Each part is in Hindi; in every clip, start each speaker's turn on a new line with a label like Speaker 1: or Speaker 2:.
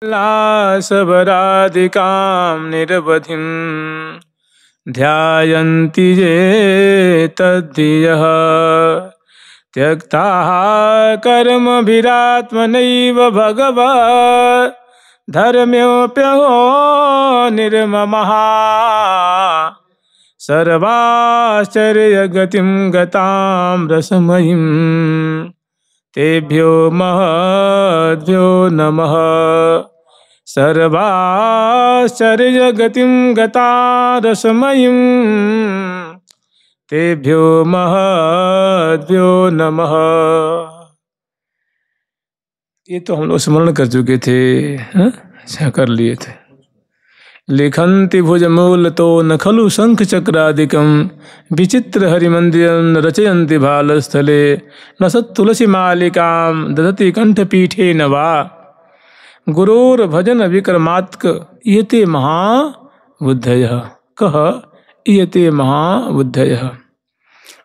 Speaker 1: लासवराधिकां निरवधिं ध्यायन्ति ये तद्धियः त्यक्ताः कर्मभिरात्मनैव भगवत् धर्म्योऽप्यहो निर्ममः सर्वाश्चर्यगतिं गतां रसमयीं तेभ्यो महद्भ्यो नमः सर्वाश्चर्यगतिं गता रसमयीं तेभ्यो महद्भ्यो नमः। ये तो हम लोग स्मरण कर चुके थे, अच्छा कर लिए थे। लिखन्ति भुजमूलतो न खलु शंख चक्रादिकं विचित्र हरिमंदिरं रचयन्ति भालस्थले न सत्तुलसी मालिकां ददति कंठपीठे न वा गुरोर्भजन विक्रमात्क इयते महाबुद्धयः। कह इयते महाबुद्धयः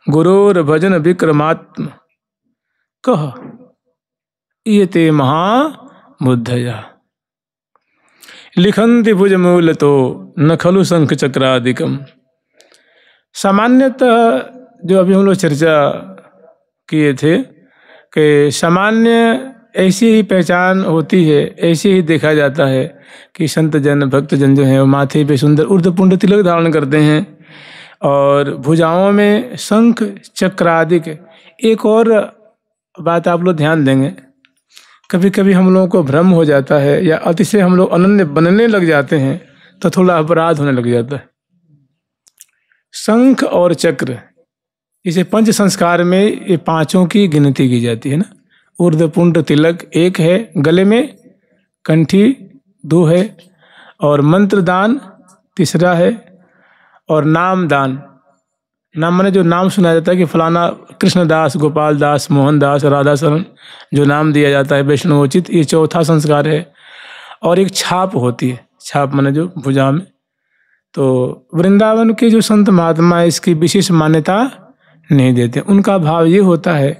Speaker 1: गुरोर्भजन विक्रमात्म कह इयते महाबुद्धयः। लिखन्ति भुजमूलतो न खलु शंख चक्रादिकम। सामान्यतः जो अभी हम लोग चर्चा किए थे कि सामान्य ऐसी ही पहचान होती है, ऐसे ही देखा जाता है कि संत जन भक्त जन जो हैं वो माथे पे सुंदर ऊर्ध्वपुंड तिलक धारण करते हैं और भुजाओं में शंख चक्रादिक। एक और बात आप लोग ध्यान देंगे, कभी कभी हम लोगों को भ्रम हो जाता है या अतिशय हम लोग अनन्य बनने लग जाते हैं तो थोड़ा अपराध होने लग जाता है। शंख और चक्र इसे पंच संस्कार में ये पांचों की गिनती की जाती है ना। ऊर्ध्वपुंड तिलक एक है, गले में कंठी दो है, और मंत्र दान तीसरा है, और नाम दान, नाम माने जो नाम सुना जाता है कि फलाना कृष्णदास, गोपाल दास, मोहन दास, राधा शरण जो नाम दिया जाता है वैष्णवोचित, ये चौथा संस्कार है। और एक छाप होती है, छाप माने जो भुजा में। तो वृंदावन के जो संत महात्मा इसकी विशेष मान्यता नहीं देते। उनका भाव ये होता है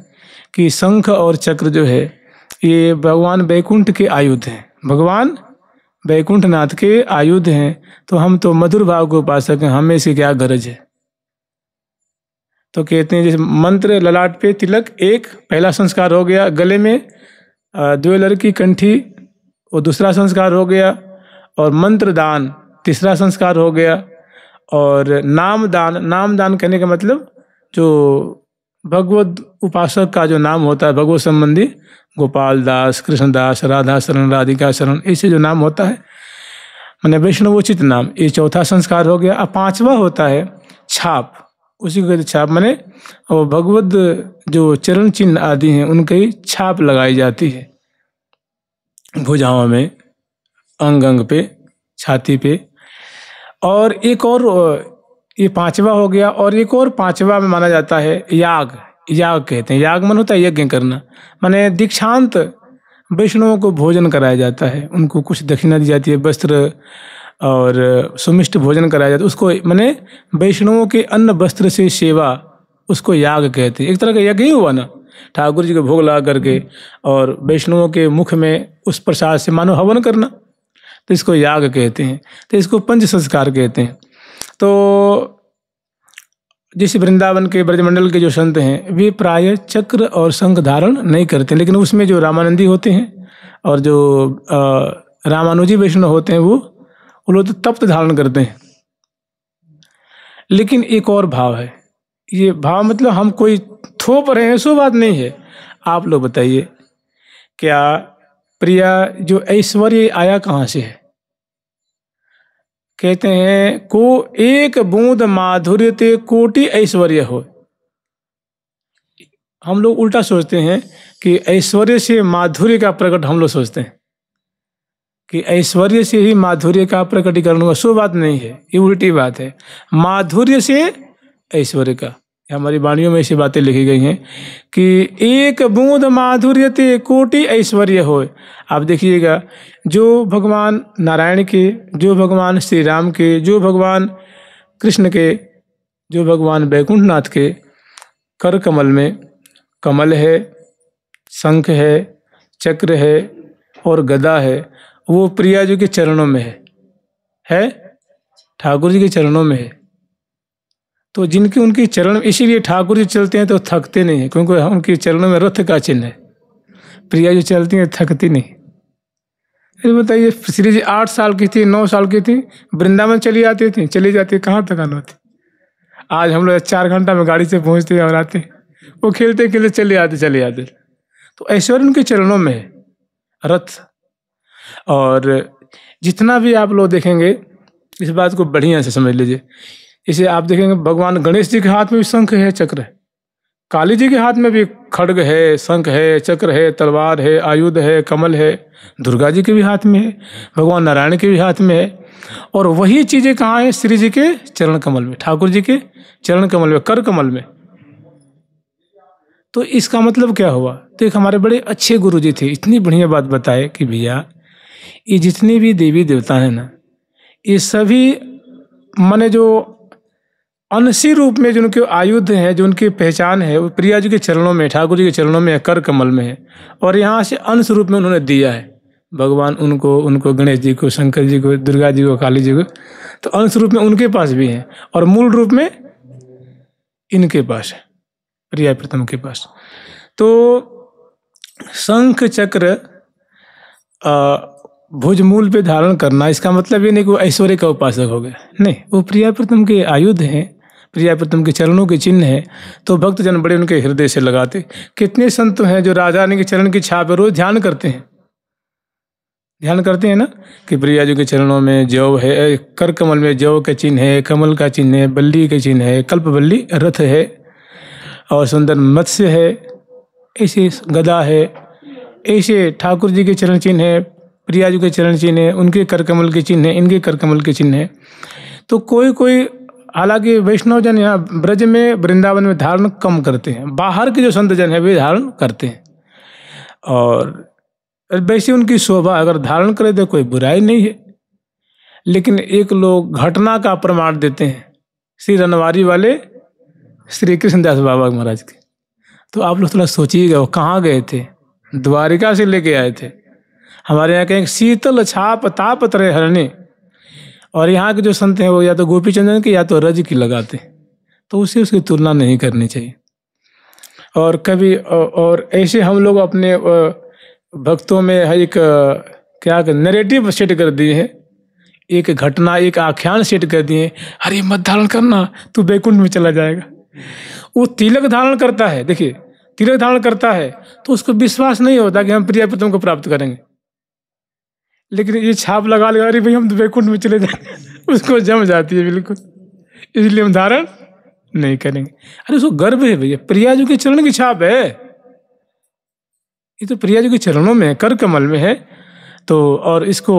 Speaker 1: कि शंख और चक्र जो है ये भगवान वैकुंठ के आयुध हैं, भगवान वैकुंठ नाथ के आयुध हैं। तो हम तो मधुर भाव को उपासक हैं, हमें इसकी क्या गरज है। तो कहते हैं जैसे मंत्र ललाट पे तिलक एक पहला संस्कार हो गया, गले में द्वेलर की कंठी वो दूसरा संस्कार हो गया, और मंत्र दान तीसरा संस्कार हो गया, और नाम दान कहने का मतलब जो भगवत उपासक का जो नाम होता है भगवत संबंधी, गोपाल दास, कृष्णदास, राधा शरण, राधिका शरण, ऐसे जो नाम होता है मैंने वैष्णवोचित नाम, ये चौथा संस्कार हो गया। अब पांचवा होता है छाप, उसी को कहते छाप माने वो भगवत जो चरण चिन्ह आदि हैं उनकी छाप लगाई जाती है भुजाओं में, अंग अंग पे, छाती पे। और एक और ये पांचवा हो गया, और एक और पांचवा में माना जाता है याग। याग कहते हैं, याग मन होता है यज्ञ करना, माने दीक्षांत वैष्णवों को भोजन कराया जाता है, उनको कुछ दक्षिणा दी जाती है, वस्त्र और सुमिष्ट भोजन कराया जाता है। उसको माने वैष्णवों के अन्न वस्त्र से सेवा, उसको याग कहते हैं। एक तरह का यज्ञ ही हुआ ना, ठाकुर जी को भोग लगा करके और वैष्णवों के मुख में उस प्रसाद से मानो हवन करना, तो इसको याग कहते हैं। तो इसको पंच संस्कार कहते हैं। तो जैसे वृंदावन के ब्रजमंडल के जो संत हैं वे प्राय चक्र और शंख धारण नहीं करते, लेकिन उसमें जो रामानंदी होते हैं और जो रामानुजी वैष्णव होते हैं वो लोग तो तप्त धारण करते हैं। लेकिन एक और भाव है, ये भाव मतलब हम कोई थोप रहे हैं सो बात नहीं है। आप लोग बताइए क्या प्रिया जो ऐश्वर्य आया कहाँ से है? कहते हैं को एक बूंद माधुर्य ते कोटि ऐश्वर्य हो। हम लोग उल्टा सोचते हैं कि ऐश्वर्य से माधुर्य का प्रकट, हम लोग सोचते हैं कि ऐश्वर्य से ही माधुर्य का प्रकटीकरण हुआ, सो बात नहीं है, ये उल्टी बात है। माधुर्य से ऐश्वर्य का, हमारी वाणियों में ऐसी बातें लिखी गई हैं कि एक बूंद माधुर्य ते कोटि ऐश्वर्य हो। आप देखिएगा जो भगवान नारायण के, जो भगवान श्री राम के, जो भगवान कृष्ण के, जो भगवान वैकुंठनाथ के कर कमल में कमल है, शंख है, चक्र है और गदा है, वो प्रिया जी के चरणों में है, ठाकुर जी के चरणों में है। तो जिनके उनके चरण, इसीलिए ठाकुर जी चलते हैं तो थकते नहीं है, क्योंकि उनके चरणों में रथ का चिन्ह है। प्रिया जी चलती हैं थकती नहीं। अरे बताइए, श्री जी 8 साल की थी, 9 साल की थी, वृंदावन चली आती थी, चली जाती, कहाँ थकान होती। आज हम लोग 4 घंटा में गाड़ी से पहुंचते और आते, वो खेलते खेलते चले आते। तो ऐश्वर्य उनके चरणों में है, रथ। और जितना भी आप लोग देखेंगे, इस बात को बढ़िया से समझ लीजिए। इसे आप देखेंगे, भगवान गणेश जी के हाथ में भी शंख है, चक्र है। काली जी के हाथ में भी खड्ग है, शंख है, चक्र है, तलवार है, आयुध है, कमल है। दुर्गा जी के भी हाथ में है, भगवान नारायण के भी हाथ में है। और वही चीजें कहाँ है? श्री जी के चरण कमल में, ठाकुर जी के चरण कमल में, कर कमल में। तो इसका मतलब क्या हुआ? तो एक हमारे बड़े अच्छे गुरु जी थे, इतनी बढ़िया बात बताए कि भैया, ये जितने भी देवी देवता हैं ना, ये सभी माने जो अंशी रूप में जो उनके आयुध हैं, जो उनकी पहचान है, वो प्रिया जी के चरणों में, ठाकुर जी के चरणों में, कर कमल में है। और यहाँ से अंश रूप में उन्होंने दिया है भगवान उनको गणेश जी को, शंकर जी को, दुर्गा जी को, काली जी को। तो अंश रूप में उनके पास भी है, और मूल रूप में इनके पास है, प्रिया प्रथम के पास। तो शंख चक्र भुजमूल पे धारण करना, इसका मतलब ये नहीं कि वो ऐश्वर्य का उपासक हो गया, नहीं, वो प्रिया प्रथम के आयुध हैं, प्रिया प्रथम के चरणों के चिन्ह है। तो भक्तजन बड़े उनके हृदय से लगाते। कितने संत हैं जो राजा रानी के चरण की छाप रोज ध्यान करते हैं ना, कि प्रिया जी के चरणों में जौ है, कर कमल में जौ का चिन्ह है, कमल का चिन्ह है, बल्ली का चिन्ह है, कल्पवल्ली रथ है, और सुंदर मत्स्य है, ऐसे गदा है, ऐसे ठाकुर जी के चरण चिन्ह है, प्रिया जी के चरण चिन्ह है, उनके कर कमल के चिन्ह है, इनके कर कमल के चिन्ह है। तो कोई हालांकि वैष्णव जन यहाँ ब्रज में, वृंदावन में धारण कम करते हैं, बाहर के जो संत जन है वे धारण करते हैं। और वैसे उनकी शोभा, अगर धारण करे तो कोई बुराई नहीं है। लेकिन एक लोग घटना का प्रमाण देते हैं, श्री रनवारी वाले श्री कृष्णदास बाबा महाराज के। तो आप लोग थोड़ा सोचिएगा, वो कहाँ गए थे? द्वारिका से लेके आए थे। हमारे यहाँ कहें शीतल छाप ताप तरे हरने, और यहाँ के जो संत हैं वो या तो गोपी चंदन की या तो रज की लगाते, तो उसे उसकी तुलना नहीं करनी चाहिए। और कभी और ऐसे हम लोग अपने भक्तों में एक क्या नैरेटिव सेट कर दिए हैं, एक घटना, एक आख्यान सेट कर दिए, अरे मत धारण करना, तू बैकुंठ में चला जाएगा। वो तिलक धारण करता है, देखिए तिलक धारण करता है तो उसको विश्वास नहीं होता कि हम प्रिया प्रथम को प्राप्त करेंगे। लेकिन ये छाप लगा लेगा, अरे भाई हम तो बैकुंठ में चले जाएंगे, उसको जम जाती है बिल्कुल, इसलिए हम धारण नहीं करेंगे। अरे उसको गर्व है भैया, प्रिया जी के चरण की छाप है, ये तो प्रिया जी के चरणों में है, कर कमल में है। तो और इसको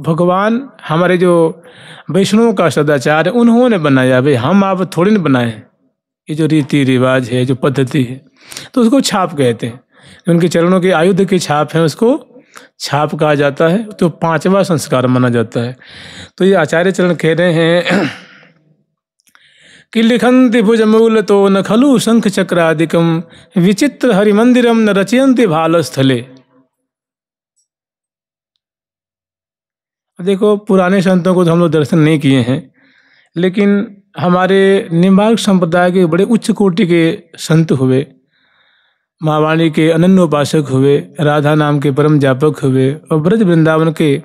Speaker 1: भगवान हमारे जो वैष्णव का सदाचार है उन्होंने बनाया, भाई हम आप थोड़ी ना बनाए हैं। ये जो रीति रिवाज है, जो पद्धति है, तो उसको छाप कहते हैं। उनके चरणों के आयुध की छाप है, उसको छाप कहा जाता है। तो 5वां संस्कार माना जाता है। तो ये आचार्य चरण कह रहे हैं कि लिखन्ति भुजमूल तो न खलु शंख चक्रादिकम विचित्र हरिमंदिरम न रचयन्ति भालस्थले। देखो, पुराने संतों को तो हम लोग दर्शन नहीं किए हैं, लेकिन हमारे निम्बार्क संप्रदाय के बड़े उच्च कोटि के संत हुए, महावाणी के अनन्य उपासक हुए, राधा नाम के परम जापक हुए, और ब्रज वृंदावन के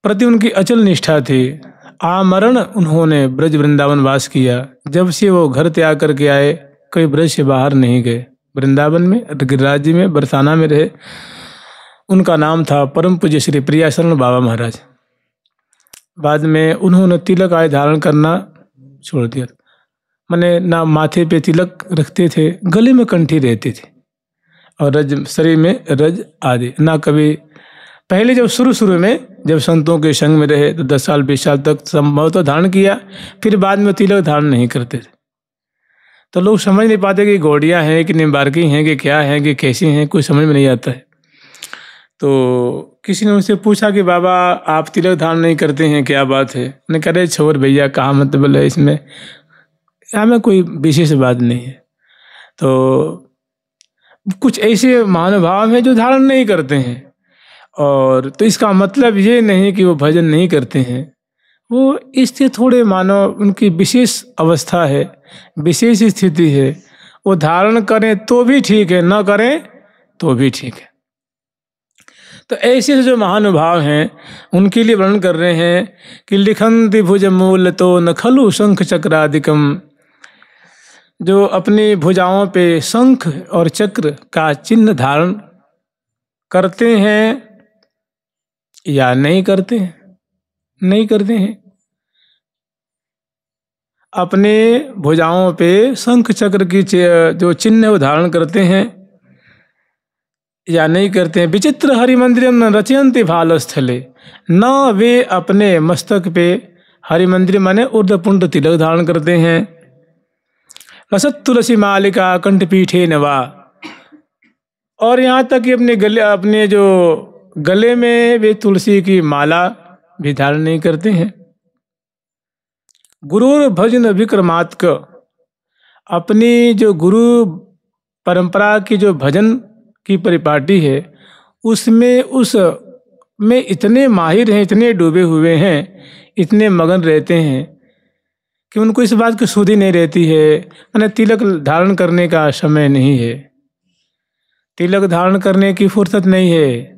Speaker 1: प्रति उनकी अचल निष्ठा थी। आमरण उन्होंने ब्रज वृंदावन वास किया। जब से वो घर त्याग करके आए, कोई ब्रज से बाहर नहीं गए। वृंदावन में, गिरिराज जी में, बरसाना में रहे। उनका नाम था परम पूज्य श्री प्रियाशरण बाबा महाराज। बाद में उन्होंने तिलक आदि धारण करना छोड़ दिया, माने ना माथे पे तिलक रखते थे, गले में कंठी रहती थी, और रज, शरीर में रज आदि ना कभी। पहले जब शुरू में जब संतों के संग में रहे तो 10 साल 20 साल तक संभवतः धारण किया, फिर बाद में तिलक धारण नहीं करते थे। तो लोग समझ नहीं पाते कि गौड़िया हैं कि निम्बार्की हैं कि क्या हैं कि कैसी हैं, कुछ समझ में नहीं आता है। तो किसी ने उनसे पूछा कि बाबा आप तिलक धारण नहीं करते हैं, क्या बात है? उन्होंने कहा, अरे छोड़ भैया, कहाँ मतलब है इसमें, हमें कोई विशेष बात नहीं है। तो कुछ ऐसे महानुभाव हैं जो धारण नहीं करते हैं, और तो इसका मतलब ये नहीं कि वो भजन नहीं करते हैं, वो इससे थोड़े मानो उनकी विशेष अवस्था है, विशेष स्थिति है। वो धारण करें तो भी ठीक है, न करें तो भी ठीक है। तो ऐसे जो महानुभाव हैं उनके लिए वर्णन कर रहे हैं कि लिखन्ति भुज मूल तो न खलु शंख चक्रादिकम, जो अपनी भुजाओं पे शंख और चक्र का चिन्ह धारण करते हैं या नहीं करते हैं, नहीं करते हैं। अपने भुजाओं पे शंख चक्र की जो चिन्ह वो धारण करते हैं या नहीं करते हैं। विचित्र हरि मंदिरम न रचयन्ति भालस्थले, न वे अपने मस्तक पे हरि मंदिर माने ऊर्ध्वपुंड तिलक धारण करते हैं। रसत तुलसी मालिका कंठपीठे नवा, और यहाँ तक कि अपने जो गले में वे तुलसी की माला भी धारण नहीं करते हैं। गुरु भजन विक्रमात्क, अपनी जो गुरु परंपरा की जो भजन की परिपाटी है उसमें इतने माहिर हैं, इतने डूबे हुए हैं, इतने मगन रहते हैं कि उनको इस बात की सुध ही नहीं रहती है। मैंने तिलक धारण करने का समय नहीं है, तिलक धारण करने की फुर्सत नहीं है,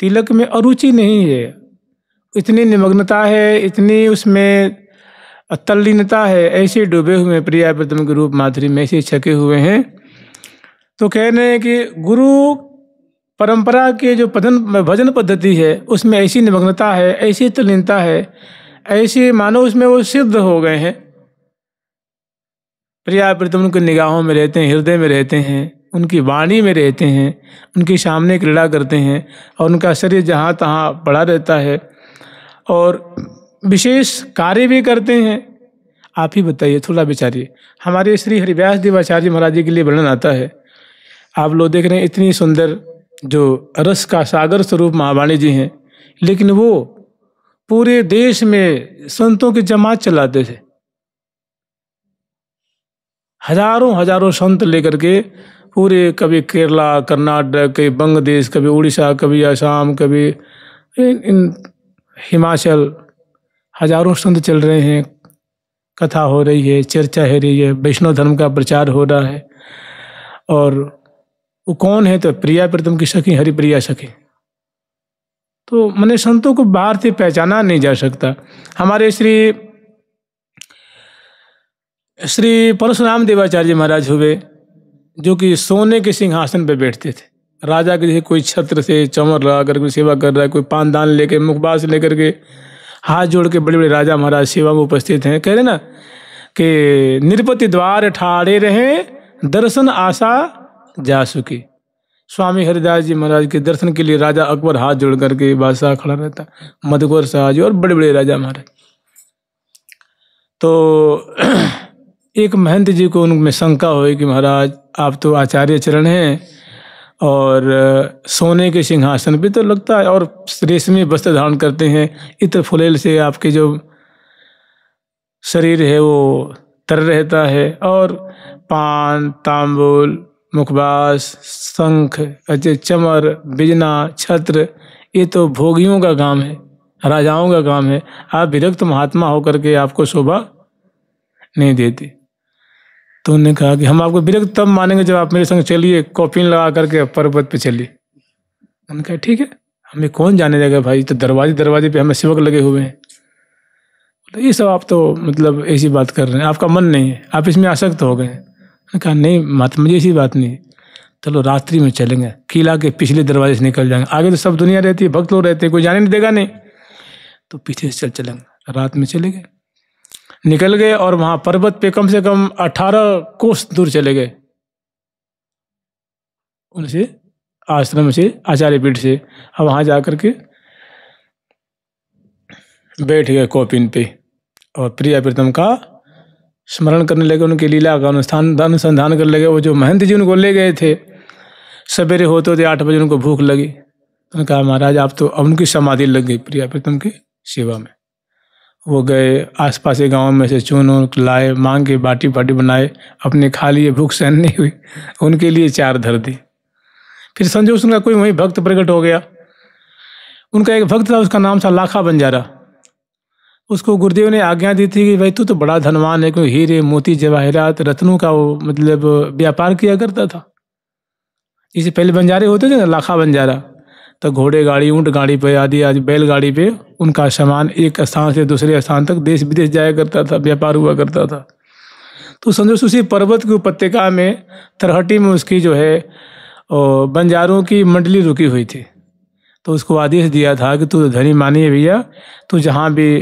Speaker 1: तिलक में अरुचि नहीं है, इतनी निमग्नता है, इतनी उसमें तल्लीनता है, ऐसे डूबे हुए प्रिया प्रीतम के रूप माधुरी में ऐसे छके हुए हैं। तो कह रहे हैं कि गुरु परंपरा के जो भजन पद्धति है उसमें ऐसी निमग्नता है, ऐसी तल्लीनता है, ऐसी मानो उसमें वो सिद्ध हो गए हैं, प्रिया प्रीतम उनकी निगाहों में रहते हैं, हृदय में रहते हैं, उनकी वाणी में रहते हैं, उनके सामने क्रीड़ा करते हैं और उनका शरीर जहाँ तहाँ पड़ा रहता है और विशेष कार्य भी करते हैं। आप ही बताइए, थोड़ा विचारिए। हमारे श्री हरिव्यास देवाचार्य महाराज जी के लिए वर्णन आता है, आप लोग देख रहे हैं इतनी सुंदर जो रस का सागर स्वरूप महावाणी जी हैं, लेकिन वो पूरे देश में संतों की जमात चलाते थे। हजारों हजारों संत लेकर के पूरे, कभी केरला, कर्नाटक, कभी बंगलादेश, कभी उड़ीसा, कभी असम, कभी हिमाचल, हजारों संत चल रहे हैं, कथा हो रही है, चर्चा हो रही है, वैष्णव धर्म का प्रचार हो रहा है। और वो कौन है? तो प्रिया प्रीतम की सखी, हरिप्रिया सखी। तो मैंने संतों को बाहर से पहचाना नहीं जा सकता। हमारे श्री परशुराम देवाचार्य महाराज हुए, जो कि सोने के सिंहासन पे बैठते थे, राजा के जैसे कोई छत्र से चमर लगा करके सेवा कर रहा है, कोई पानदान लेकर, मुखबास लेकर के, हाथ जोड़ के बड़े बड़े राजा महाराज सेवा में उपस्थित हैं। कह रहे ना कि निरपति द्वार ठाड़े रहे, दर्शन आशा जासुकी। स्वामी हरिदास जी महाराज के दर्शन के लिए राजा अकबर हाथ जोड़ करके बादशाह खड़ा रहता, मधुकर शाह जी और बड़े बड़े राजा महाराज। तो एक महंत जी को उनमें शंका हुई कि महाराज आप तो आचार्य चरण हैं और सोने के सिंहासन पे तो लगता है, और रेशमी वस्त्र धारण करते हैं, इत्र फुलेल से आपके जो शरीर है वो तर रहता है, और पान, तांबूल, मुखबास, शंख, चमर, बिजना, छत्र, ये तो भोगियों का काम है, राजाओं का काम है। आप विरक्त महात्मा होकर के आपको शोभा नहीं देती। तो उन्होंने कहा कि हम आपको विरक्त तब मानेंगे जब आप मेरे संग चलिए, कॉफिन लगा करके पर्वत पे चलिए। उन्होंने कहा ठीक है, हमें कौन जाने देगा भाई, तो दरवाजे पे हमें सेवक लगे हुए हैं। तो ये सब आप तो मतलब ऐसी बात कर रहे हैं, आपका मन नहीं है, आप इसमें आसक्त हो गए। उन्होंने कहा नहीं महात्मा जी ऐसी बात नहीं है, चलो रात्रि में चलेंगे, किला के पिछले दरवाजे से निकल जाएंगे, आगे तो सब दुनिया रहती है, भक्त लोग रहते हैं, कोई जाने नहीं देगा नहीं, तो पीछे से चलेंगे। रात में चले गए, निकल गए और वहां पर्वत पे कम से कम 18 कोस दूर चले गए उनसे, आश्रम से, आचार्य पीठ से। अब वहां जाकर के बैठ गए कौपिन पे और प्रिया प्रीतम का स्मरण करने लगे, उनकी लीला का अनुसंधान करने लगे। वो जो महंत जी उनको ले गए थे, सवेरे होते थे 8 बजे उनको भूख लगी, उन्होंने कहा महाराज आप तो, अब उनकी समाधि लग गई प्रिया प्रीतम की सेवा में। वो गए आसपास के गाँव में से चून लाए, मांग के बाटी बनाए, अपने खा लिए, भूख सहन नहीं हुई, उनके लिए 4 धर दी। फिर संजोग उनका कोई वहीं भक्त प्रकट हो गया, उनका एक भक्त था, उसका नाम था लाखा बंजारा। उसको गुरुदेव ने आज्ञा दी थी कि भाई तू तो बड़ा धनवान है, क्योंकि हीरे मोती जवाहरात रत्नों का वो मतलब व्यापार किया करता था। इससे पहले बंजारे होते थे ना, लाखा बंजारा, तो घोड़े गाड़ी ऊंट गाड़ी पे आदि आदि बैलगाड़ी पे उनका सामान एक स्थान से दूसरे स्थान तक देश विदेश जाया करता था, व्यापार हुआ करता था। तो समझो उसी पर्वत की उपत्यका में तरहटी में उसकी जो है बंजारों की मंडली रुकी हुई थी। तो उसको आदेश दिया था कि तू धनी मानी है भैया, तू जहाँ भी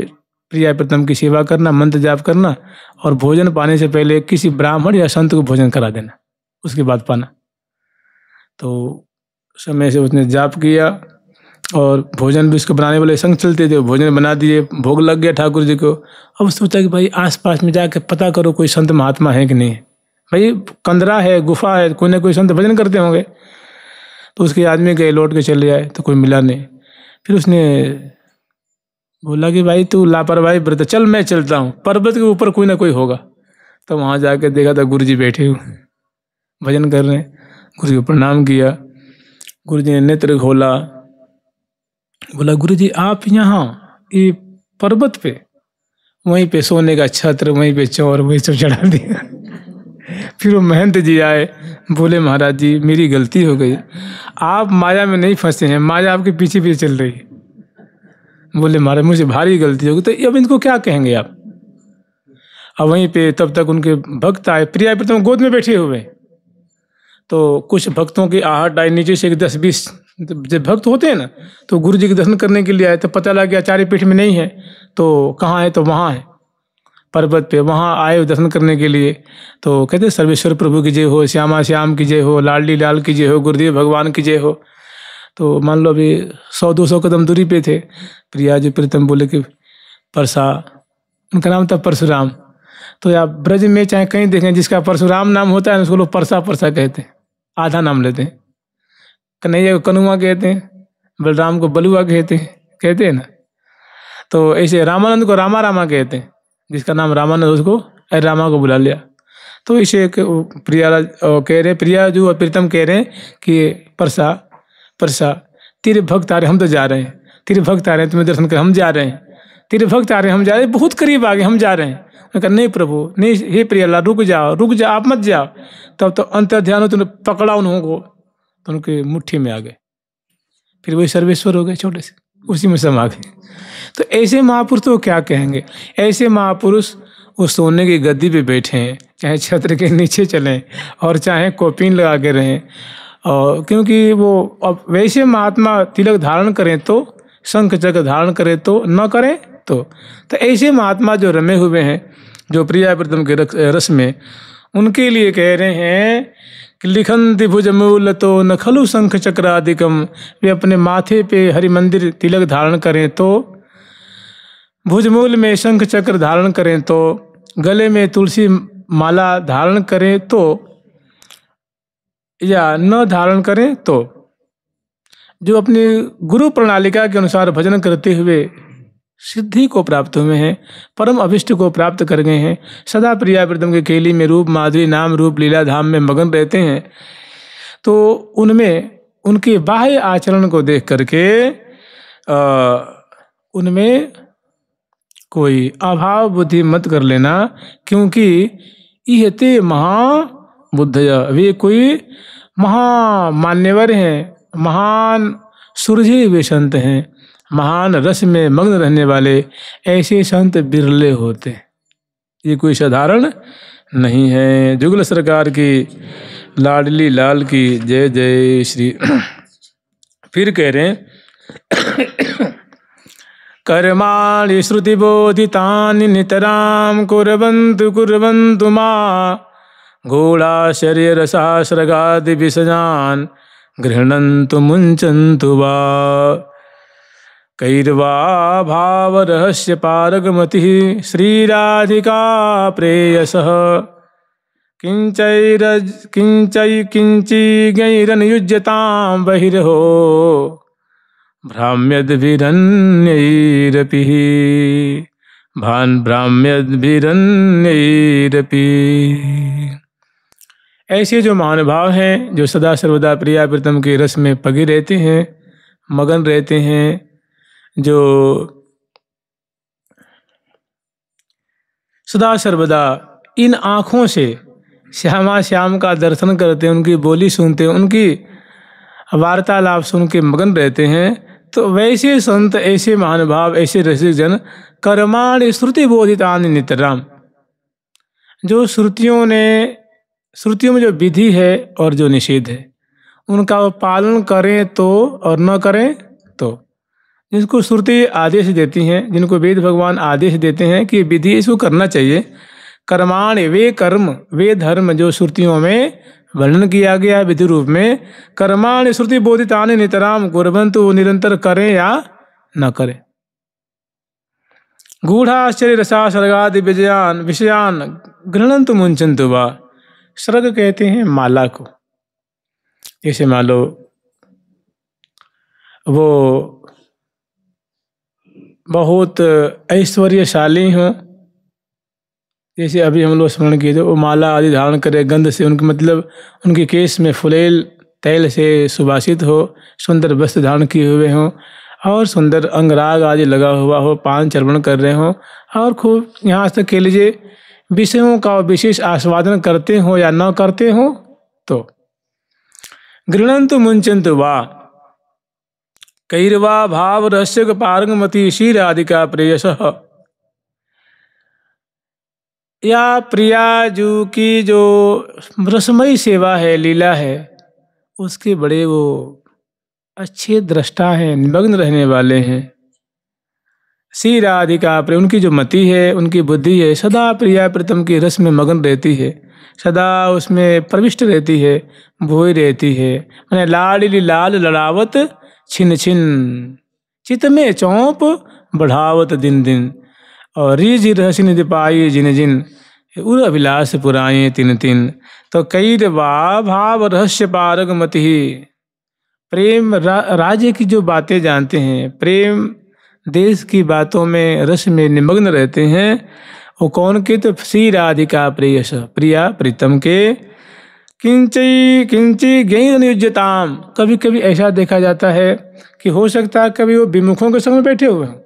Speaker 1: प्रिया प्रीतम की सेवा करना, मंत्र जाप करना, और भोजन पाने से पहले किसी ब्राह्मण या संत को भोजन करा देना, उसके बाद पाना। तो समय से उसने जाप किया और भोजन भी उसको बनाने वाले संग चलते थे, भोजन बना दिए, भोग लग गया ठाकुर जी को। अब सोचा कि भाई आसपास में जाकर पता करो कोई संत महात्मा है कि नहीं। भाई कंदरा है, गुफा है, कोई ना कोई संत भजन करते होंगे। तो उसके आदमी गए, लौट के चले आए तो कोई मिला नहीं। फिर उसने बोला कि भाई तू लापरवाही बरता, चल मैं चलता हूँ, पर्वत के ऊपर कोई ना कोई होगा। तो वहाँ जाके देखा था गुरु जी बैठे हुए भजन कर रहे हैं। गुरु जी को प्रणाम किया। गुरु जी ने नेत्र खोला, बोला गुरु जी आप यहाँ ये पर्वत पे, वहीं पे सोने का छत्र, वहीं पे चौर, वही सब चढ़ा दिया। फिर वो महंत जी आए, बोले महाराज जी मेरी गलती हो गई, आप माया में नहीं फंसे हैं, माया आपके पीछे पीछे चल रही है। बोले महाराज मुझे भारी गलती हो गई। तो अब इनको क्या कहेंगे आप। अब वहीं पे तब तक उनके भक्त आए, प्रिया प्रीतम गोद में बैठे हुए। तो कुछ भक्तों की आहट आई नीचे से, 10-20 जब भक्त होते हैं ना, तो गुरु जी के दर्शन करने के लिए आए। तो पता लगा कि आचार्य पीठ में नहीं है, तो कहाँ है, तो वहाँ है पर्वत पे। वहाँ आए दर्शन करने के लिए। तो कहते सर्वेश्वर प्रभु की जय हो, श्यामा श्याम की जय हो, लाडली लाल की जय हो, गुरुदेव भगवान की जय हो। तो मान लो अभी 100-200 कदम दूरी पे थे। प्रिया जी प्रीतम बोले कि परसा, उनका नाम था परशुराम। तो आप ब्रज में चाहे कहीं देखें, जिसका परशुराम नाम होता है उसको लोग परसा परसा कहते हैं, आधा नाम लेते हैं। कन्हैया को कनुआ कहते हैं, बलराम को बलुआ कहते हैं ना। तो ऐसे रामानंद को रामा रामा कहते हैं, जिसका नाम रामानंद उसको रामा को बुला लिया। तो इसे कह रहे प्रिया जो और प्रीतम कह रहे हैं कि परसा परसा, तेरे भक्त आ रहे, हम तो जा रहे हैं, तेरे भक्त आ रहे हैं, तुम्हें दर्शन कर, हम जा रहे हैं, तेरे भक्त आ रहे हैं, हम जा रहे हैं, बहुत करीब आ गए, हम जा रहे हैं। मैं कहा नहीं प्रभु नहीं, हे प्रियालाल रुक जाओ आप मत जाओ। तब तो अंतर ध्यान तुमने पकड़ा उनको, तो उनके मुट्ठी में आ गए। फिर वही सर्वेश्वर हो गए, छोटे से उसी में समा गए। तो ऐसे महापुरुष तो क्या कहेंगे। ऐसे महापुरुष वो सोने की गद्दी पे बैठे हैं, चाहे छत्र के नीचे चलें और चाहे कोपीन लगा के रहें। और क्योंकि वो अब वैसे महात्मा तिलक धारण करें तो, शंख चक्र धारण करें तो, न करें तो ऐसे महात्मा जो रमे हुए हैं, जो प्रिया प्रीतम के रस में, उनके लिए कह रहे हैं कि लिखंति भुजमूल तो न खलु शंख चक्रादिकम। वे अपने माथे पे हरि मंदिर तिलक धारण करें तो, भुजमूल में शंख चक्र धारण करें तो, गले में तुलसी माला धारण करें तो, या न धारण करें तो, जो अपनी गुरु प्रणालिका के अनुसार भजन करते हुए सिद्धि को प्राप्त हुए हैं, परम अभिष्ट को प्राप्त कर गए हैं, सदा प्रिया प्रीतम के केली में रूप माधुरी नाम रूप लीला धाम में मगन रहते हैं, तो उनमें उनके बाह्य आचरण को देख करके उनमें कोई अभाव बुद्धि मत कर लेना। क्योंकि इहते महाबुद्धया, वे कोई महामान्यवर हैं, महान सुरझे हुए संत हैं, महान रस में मग्न रहने वाले ऐसे संत बिरले होते हैं। ये कोई साधारण नहीं है। जुगल सरकार की लाडली लाल की जय जय श्री। फिर कह रहे हैं कर्माणि श्रुति बोधितानि नितराम कुर्वन्तु मां गूढ़ाश्चर्य रसाश्रगादि विषयान् गृह्णन्तु मुञ्चन्तु वा। कैर्वा भाव रहस्य पारगमतिः श्रीराधिका प्रेयसः किञ्चिगैरनुयुज्यतां बहिर्हो भ्राम्यद्भिरन्यैरपि भ्राम्यद्भिरन्यैरपि। ऐसे जो महानुभाव हैं, जो सदा सर्वदा प्रिया प्रीतम के रस में पगे रहते हैं, मगन रहते हैं, जो सदा सर्वदा इन आँखों से श्यामा श्याम का दर्शन करते हैं, उनकी बोली सुनते हैं, उनकी वार्तालाप सुन के मगन रहते हैं, तो वैसे संत, ऐसे महानुभाव, ऐसे रसिक जन कर्माणि श्रुति बोधितानि नितराम, जो श्रुतियों में जो विधि है और जो निषेध है उनका वो पालन करें तो और न करें तो। जिनको श्रुति आदेश देती हैं, जिनको वेद भगवान आदेश देते हैं कि विधि इसको करना चाहिए, कर्माणि वे कर्म, वे धर्म जो श्रुतियों में वर्णन किया गया विधि रूप में, कर्माणि श्रुति बोधितानि नितराम कुर्वन्तु, निरंतर करें या न करें। गूढ़ाश्चर्य रसा सर्गादि विषयान गृह्णन्तु मुञ्चन्तु वा। सर्ग कहते हैं माला को। जैसे मान लो वो बहुत ऐश्वर्यशाली हों, जैसे अभी हम लोग स्मरण किए थे, वो माला आदि धारण करे, गंध से उनके मतलब उनके केस में फुलेल तैल से सुवासित हो, सुंदर वस्त्र धारण किए हुए हों और सुंदर अंगराग आदि लगा हुआ हो, पान चर्वण कर रहे हों और खूब यहाँ तक कह लीजिए विषयों का विशेष आस्वादन करते हो या न करते हो, तो गृह्णन्तु मुञ्चन्तु वा। कैर्वा भाव रहस्य पारंगमती शीरादिका प्रेयसः, या प्रिया जू की जो रसमयी सेवा है, लीला है, उसके बड़े वो अच्छे दृष्टा हैं, निमग्न रहने वाले हैं। श्री राधिका प्रिय, उनकी जो मति है, उनकी बुद्धि है, सदा प्रिया प्रीतम की रस में मगन रहती है, सदा उसमें प्रविष्ट रहती है, भोई रहती है। मैंने लाडली लाल लड़ावत छिन छिन, चित में चौंप बढ़ावत दिन दिन, और रिज रहस्य निधि पाई जिन जिन, उर अभिलाष पुराए तिन तिन। तो कई भाव रहस्य पारग मति, प्रेम राज्य की जो बातें जानते हैं, प्रेम देश की बातों में रस में निमग्न रहते हैं, वो कौन के? तो श्री राधिका प्रेयस, प्रिया प्रीतम के। किंचई किंची गैर नियुज्यताम, कभी कभी ऐसा देखा जाता है कि हो सकता है कभी वो विमुखों के संग में बैठे हुए हैं,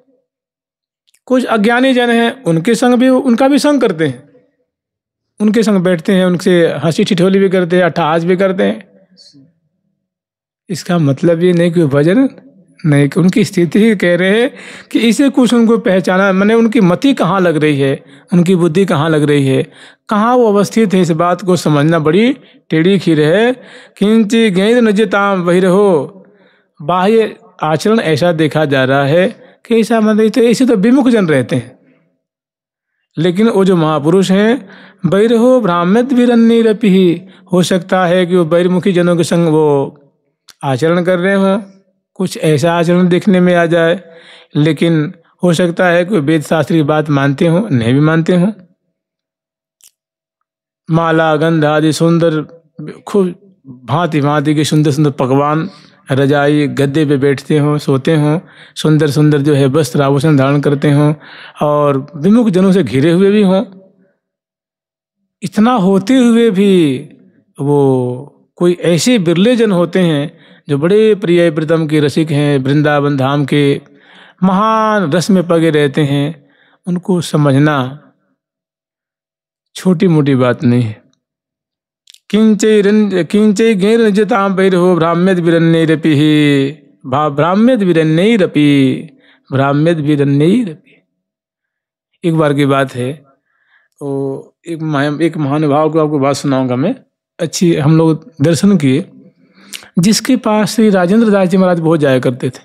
Speaker 1: कुछ अज्ञानी जन हैं, उनके संग भी उनका भी संग करते हैं, उनके संग बैठते हैं, उनसे हंसी ठिठोली भी करते हैं, अट्ठहास भी करते हैं। इसका मतलब ये नहीं कि भजन नहीं, कि उनकी स्थिति ही कह रहे हैं कि इसे कुछ उनको पहचाना, मैंने उनकी मति कहाँ लग रही है, उनकी बुद्धि कहाँ लग रही है, कहाँ वो अवस्थित है, इस बात को समझना बड़ी टेढ़ी खीर है। किंची गैर नजताम वही रहो, बाह्य आचरण ऐसा देखा जा रहा है कि ऐसा मतलब तो ऐसे तो विमुख जन रहते हैं, लेकिन वो जो महापुरुष हैं बैरहो ब्राह्मण वीरन्नीरपि, हो सकता है कि वो बैरमुखी जनों के संग वो आचरण कर रहे हों, कुछ ऐसा आचरण देखने में आ जाए, लेकिन हो सकता है कि वेद शास्त्र की बात मानते हों, नहीं भी मानते हों। माला गंध आदि सुंदर, खूब भांति भांति के सुंदर सुंदर पकवान, रजाई गद्दे पे बैठते हों, सोते हों, सुंदर सुंदर जो है वस्त्र आभूषण धारण करते हों और विमुख जनों से घिरे हुए भी हों। इतना होते हुए भी वो कोई ऐसे बिरले जन होते हैं जो बड़े प्रिय प्रीतम के रसिक हैं, वृंदावन धाम के महान रस में पगे रहते हैं। उनको समझना छोटी मोटी बात नहीं है। किंचै गैर निजताम बैरहो ब्राह्म्यद विरन्नैरपि, ब्राह्म्यद विरन्नैरपि, ब्राह्म्यद विरन्नैरपि। एक बार की बात है, तो एक महानुभाव को आपको बात सुनाऊंगा मैं। अच्छी हम लोग दर्शन किए, जिसके पास श्री राजेंद्र दास जी महाराज बहुत जाया करते थे।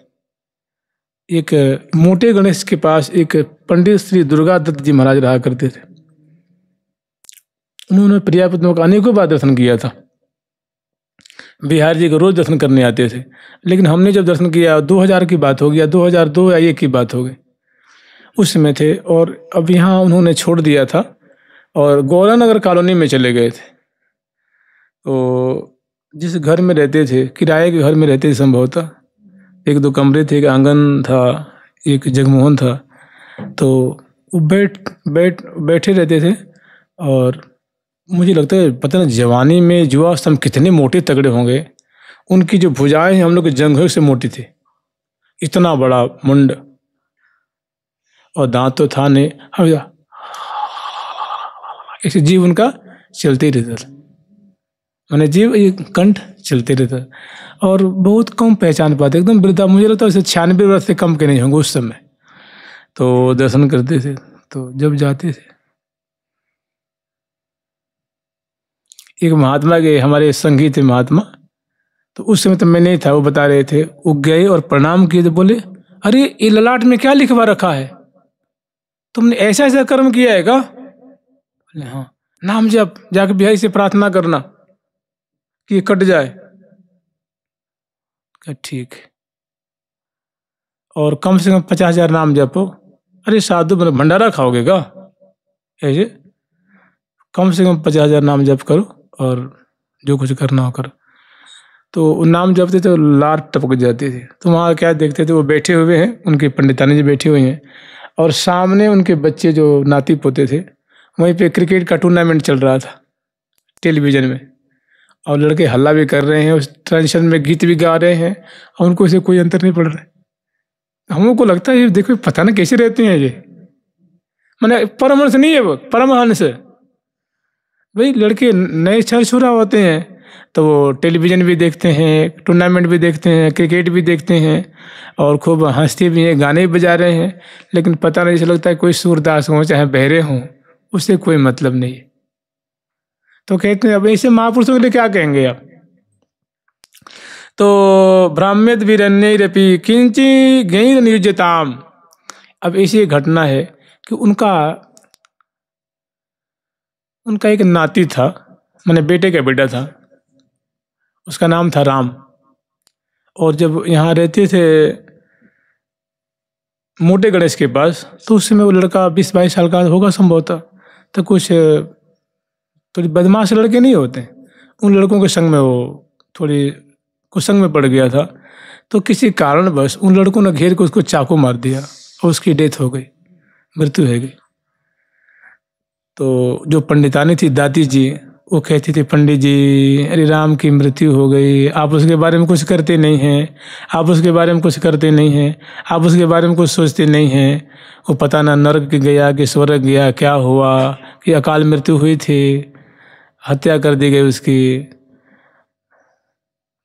Speaker 1: एक मोटे गणेश के पास एक पंडित श्री दुर्गा दत्त जी महाराज रहा करते थे। उन्होंने प्रिया प्रीतम का अनेकों बार दर्शन किया था। बिहार जी को रोज दर्शन करने आते थे, लेकिन हमने जब दर्शन किया 2000 की बात हो गया, 2002 या 1 की बात हो गई, उस समय थे। और अब यहाँ उन्होंने छोड़ दिया था और गौरानगर कॉलोनी में चले गए थे। तो जिस घर में रहते थे, किराए के घर में रहते थे, संभवतः 1-2 कमरे थे, एक आंगन था, एक जगमोहन था। तो वो बैठे रहते थे। और मुझे लगता है पता नहीं जवानी में युवावस्था में कितने मोटे तगड़े होंगे। उनकी जो भुजाएं हम लोग के जंघों से मोटी थी, इतना बड़ा मुंड, और दांत तो था नहीं, हमेशा ऐसे जीव उनका चलते रहता था, मैंने जीव ये कंठ चलते रहता था। और बहुत कम पहचान पाते, एकदम वृद्धा, मुझे लगता है 96 वर्ष से कम के नहीं होंगे उस समय। तो दर्शन करते थे, तो जब जाते थे, एक महात्मा के हमारे संगी थे महात्मा, तो उस समय तो मैं नहीं था, वो बता रहे थे, वो गए और प्रणाम किए तो बोले, अरे ये ललाट में क्या लिखवा रखा है, तुमने ऐसा ऐसा कर्म किया है क्या? बोले हाँ, नाम जप, जाके बिहारी से प्रार्थना करना कि ये कट जाए। क्या ठीक है, और कम से कम 50,000 नाम जपो। अरे साधु बोले भंडारा खाओगे क्या? ऐसे कम से कम 50,000 नाम जप करो और जो कुछ करना हो करो। तो वो नाम जपते थे, लार टपक जाती थी। तो वहाँ क्या देखते थे, वो बैठे हुए हैं, उनकी पंडितानी जी बैठी हुई हैं, और सामने उनके बच्चे जो नाती पोते थे, वहीं पे क्रिकेट का टूर्नामेंट चल रहा था टेलीविजन में, और लड़के हल्ला भी कर रहे हैं, उस टेंशन में गीत भी गा रहे हैं, और उनको इसे कोई अंतर नहीं पड़ रहा है। हम लोग को लगता है ये देखो पता नहीं कैसे रहते हैं ये, मैंने परमहंस नहीं है वो, परमहंस भाई। लड़के नए छर छुरा होते हैं तो वो टेलीविजन भी देखते हैं, टूर्नामेंट भी देखते हैं, क्रिकेट भी देखते हैं, और खूब हंसते भी हैं, गाने भी बजा रहे हैं, लेकिन पता नहीं लगता है कोई सूरदास हों चाहे बहरे हों, उससे कोई मतलब नहीं है। तो कहते हैं अब ऐसे महापुरुषों के लिए क्या कहेंगे आप? तो ब्राह्म्यद वीरन्यरपि किंची गैर नियुज्यताम। अब ऐसी घटना है कि उनका एक नाती था, मैंने बेटे का बेटा था, उसका नाम था राम। और जब यहाँ रहते थे मोटे गणेश के पास, तो उस समय वो लड़का 20-22 साल का होगा संभवतः। तो कुछ थोड़ी बदमाश लड़के नहीं होते, उन लड़कों के संग में वो थोड़ी कुसंग में पड़ गया था। तो किसी कारणवश उन लड़कों ने घेर के उसको चाकू मार दिया और उसकी डेथ हो गई, मृत्यु हो गई। तो जो पंडितानी थी दादी जी, वो कहती थी, पंडित जी अरे राम की मृत्यु हो गई, आप उसके बारे में कुछ करते नहीं हैं, आप उसके बारे में कुछ करते नहीं हैं, आप उसके बारे में कुछ सोचते नहीं हैं। वो पता ना नरक गया कि स्वर्ग गया, क्या हुआ, कि अकाल मृत्यु हुई थी, हत्या कर दी गई उसकी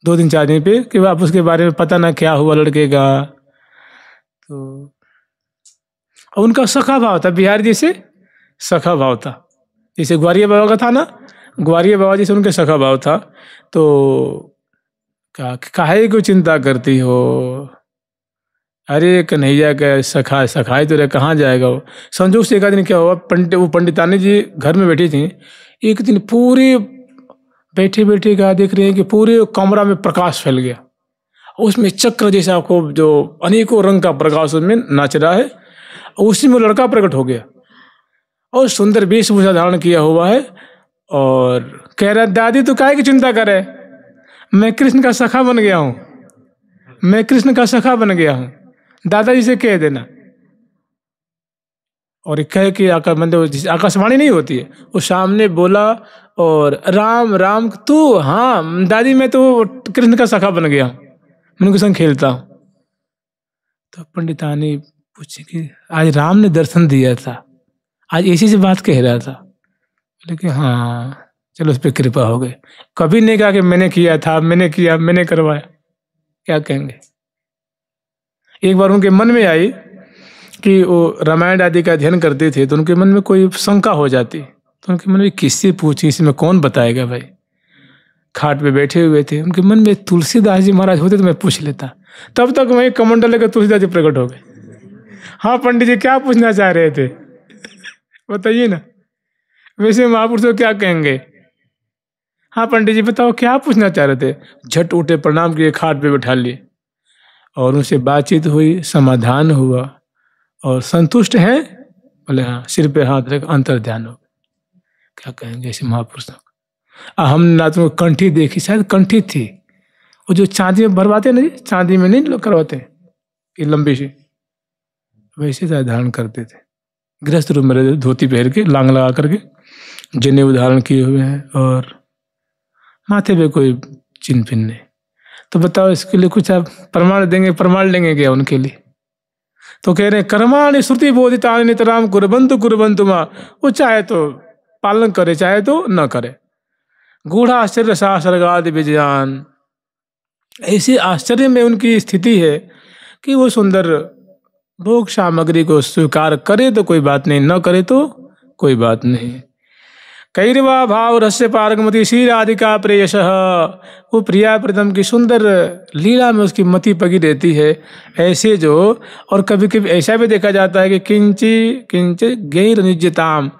Speaker 1: 2 दिन 4 दिन पे, कि आप उसके बारे में पता ना क्या हुआ लड़के का। तो उनका सखा भाव था, बिहार जी से सखा भाव था, जैसे ग्वारिया बाबा का था ना, ग्वारिया बाबा जैसे उनके सखा भाव था। तो काहे को चिंता करती हो, अरे कन्हैया का सखा, सखाई तो रहे, कहाँ जाएगा वो। संजोग से एक दिन क्या हुआ, वो पंडितानी जी घर में बैठी थी, एक दिन पूरे बैठे बैठे क्या देख रहे हैं कि पूरे कमरा में प्रकाश फैल गया, उसमें चक्र जैसा खूब जो अनेकों रंग का प्रकाश उसमें नाच रहा है, उसी में लड़का प्रकट हो गया और सुंदर वेशभूषा धारण किया हुआ है, और कह रहा दादी तू काहे की चिंता करे, मैं कृष्ण का सखा बन गया हूँ, मैं कृष्ण का सखा बन गया हूँ, दादाजी से कह देना। और कह के आकाशवाणी नहीं होती है, वो सामने बोला, और राम राम तू, हाँ दादी मैं तो कृष्ण का सखा बन गया, मैं उनके संग खेलता हूँ। तो पंडितानी पूछे कि आज राम ने दर्शन दिया था, आज ऐसी सी बात कह रहा था। लेकिन हाँ चलो उस पर कृपा हो गई, कभी नहीं कहा कि मैंने किया था, मैंने किया, मैंने करवाया, क्या कहेंगे। एक बार उनके मन में आई कि वो रामायण आदि का अध्ययन करते थे, तो उनके मन में कोई शंका हो जाती, तो उनके मन में किससे पूछी, इसमें कौन बताएगा भाई। खाट पे बैठे हुए थे, उनके मन में तुलसीदास जी महाराज होते तो मैं पूछ लेता। तब तक वही कमंडल लेकर तुलसीदास जी प्रकट हो गए। हाँ पंडित जी क्या पूछना चाह रहे थे बताइए ना, वैसे महापुरुषों क्या कहेंगे। हाँ पंडित जी बताओ क्या पूछना चाह रहे थे। झट उठे, प्रणाम किए, खाट पे बैठा लिए, और उनसे बातचीत हुई, समाधान हुआ, और संतुष्ट हैं, बोले हाँ, सिर पे हाथ रख, अंतर ध्यान हो। क्या कहेंगे ऐसे महापुरुषों को। हम ना तो कंठी देखी, शायद कंठी थी, वो जो चांदी में भरवाते ना जी, चांदी में नहीं लोग करवाते, ये लंबी सी, वैसे धारण करते थे। गृहस्थ रूप में धोती पहन के, लांग लगा करके, जनेऊ धारण किए हुए हैं, और माथे पे कोई चिन्ह फिन्ह नहीं। तो बताओ इसके लिए कुछ आप प्रमाण देंगे, प्रमाण लेंगे क्या उनके लिए। तो कह रहे हैं कर्माणि श्रुति बोधितानि नितराम कुर्वन्तु मां। वो चाहे तो पालन करे, चाहे तो न करे। गूढ़ाश्चर्य सहस्रादि विजयान, ऐसे आश्चर्य में उनकी स्थिति है कि वो सुंदर भोग सामग्री को स्वीकार करे तो कोई बात नहीं, न करे तो कोई बात नहीं। कैरवा भाव रस्य पारगमति श्री राधिका प्रेयसः, वो प्रिया प्रीतम की सुंदर लीला में उसकी मति पगी रहती है। ऐसे जो, और कभी कभी ऐसा भी देखा जाता है कि किंच गैर निज्यताम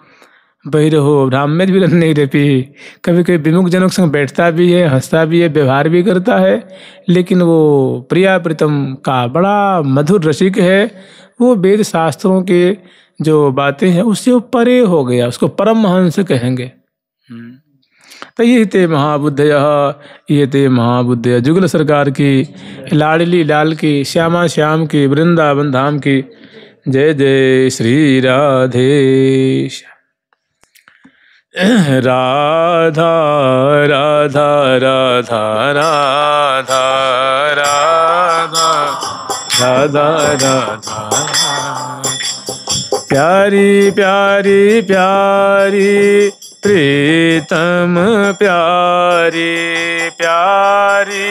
Speaker 1: बहिरहो, ब्राह्मण भी नहीं रहती। कभी कभी विमुख जनों के संग बैठता भी है, हंसता भी है, व्यवहार भी करता है, लेकिन वो प्रिया प्रीतम का बड़ा मधुर रसिक है। वो वेद शास्त्रों के जो बातें हैं उससे वो परे हो गया, उसको परमहंस कहेंगे। तो ये थे महाबुद्धयः, ये थे महाबुद्धयः। जुगल सरकार की, लाडली लाल की, श्यामा श्याम की, वृंदावन धाम की जय जय श्री राधेश। राधा राधा राधा राधा राधा राधा राधा, प्यारी प्यारी प्यारी प्रीतम प्यारी प्यारी,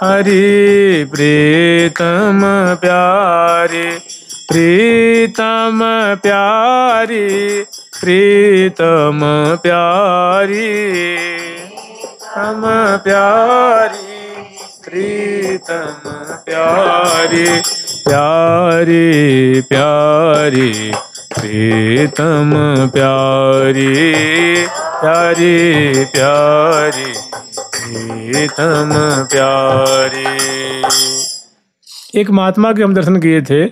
Speaker 1: हरि प्रीतम प्यारी प्रीतम प्यारी प्रीतम प्यारी हम प्यारी प्रीतम प्यारी प्यारी प्यारी प्रीतम प्यारी प्यारी प्यारी प्रीतम प्यारी। एक महात्मा के हम दर्शन किए थे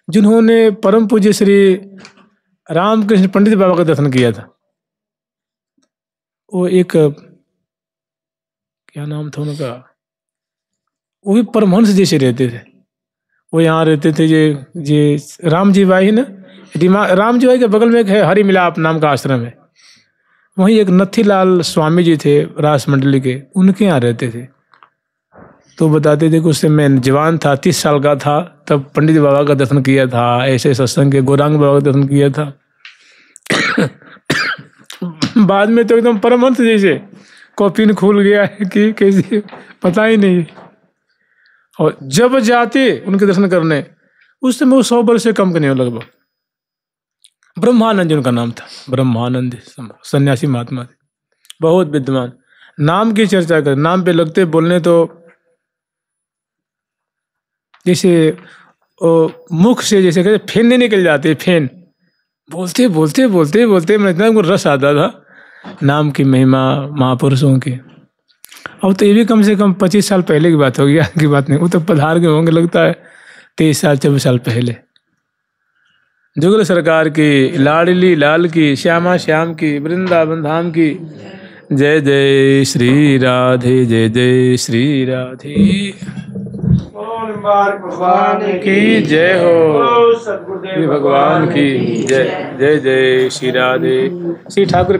Speaker 1: जिन्होंने परम पूज्य श्री रामकृष्ण पंडित बाबा का दर्शन किया था। वो एक, क्या नाम था उनका, वो भी परमहंस जैसे रहते थे। वो यहाँ रहते थे, ये राम जी भाई ना, राम जी भाई के बगल में एक है हरि मिलाप नाम का आश्रम है। वहीं एक नथीलाल स्वामी जी थे रास मंडली के, उनके यहाँ रहते थे। तो बताते थे कि उससे मैं जवान था, 30 साल का था, तब पंडित बाबा का दर्शन किया था, ऐसे सत्संग के गौरांग बाबा का दर्शन किया था। बाद में तो एकदम परमहंस जैसे कॉपिन खुल गया है कि कैसे पता ही नहीं। और जब जाते उनके दर्शन करने, उस समय वो 100 वर्ष से कम के नहीं हो लगभग। ब्रह्मानंद उनका नाम था, ब्रह्मानंद सन्यासी महात्मा थे, बहुत विद्वान। नाम की चर्चा कर, नाम पे लगते बोलने तो जैसे मुख से जैसे कहते फेन नहीं निकल जाते, फेन बोलते बोलते बोलते बोलते मैं इतना रस आता था नाम की महिमा महापुरुषों की। अब तो ये भी कम से कम 25 साल पहले की बात होगी, आज की बात नहीं। वो तो पधार के होंगे लगता है 23 साल 24 साल पहले। जुगल सरकार की, लाडली लाल की, श्यामा श्याम की, वृंदावन धाम की जय जय श्री राधे, जय जय श्री राधे। भगवान की जय हो, भगवान की जय, जय जय श्री राधे। श्री ठाकुर